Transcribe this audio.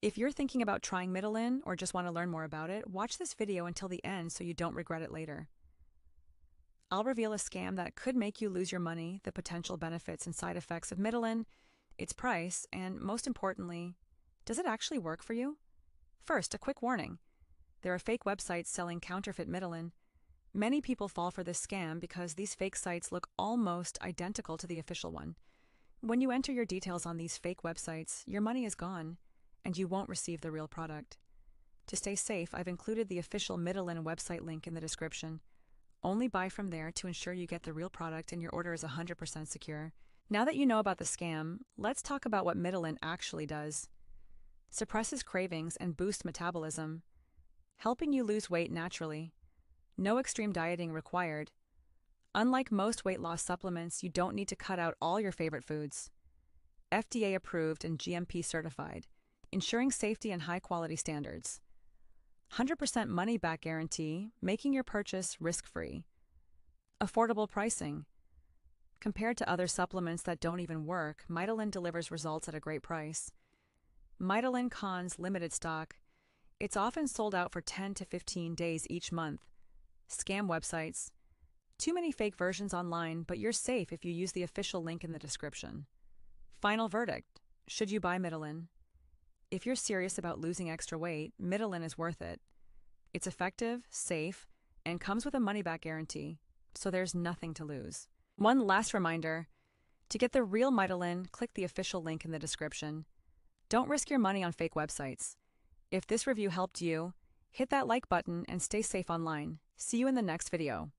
If you're thinking about trying Mitolyn or just want to learn more about it, watch this video until the end so you don't regret it later. I'll reveal a scam that could make you lose your money, the potential benefits and side effects of Mitolyn, its price, and most importantly, does it actually work for you? First, a quick warning. There are fake websites selling counterfeit Mitolyn. Many people fall for this scam because these fake sites look almost identical to the official one. When you enter your details on these fake websites, your money is gone, and you won't receive the real product. To stay safe, I've included the official Mitolyn website link in the description. Only buy from there to ensure you get the real product and your order is 100% secure. Now that you know about the scam, let's talk about what Mitolyn actually does. Suppresses cravings and boosts metabolism, helping you lose weight naturally. No extreme dieting required. Unlike most weight loss supplements, you don't need to cut out all your favorite foods. FDA approved and GMP certified, ensuring safety and high-quality standards. 100% money-back guarantee, making your purchase risk-free. Affordable pricing. Compared to other supplements that don't even work, Mitolyn delivers results at a great price. Mitolyn Cons limited stock. It's often sold out for 10 to 15 days each month. Scam websites. Too many fake versions online, but you're safe if you use the official link in the description. Final verdict. Should you buy Mitolyn? If you're serious about losing extra weight, Mitolyn is worth it. It's effective, safe, and comes with a money-back guarantee, so there's nothing to lose. One last reminder. To get the real Mitolyn, click the official link in the description. Don't risk your money on fake websites. If this review helped you, hit that like button and stay safe online. See you in the next video.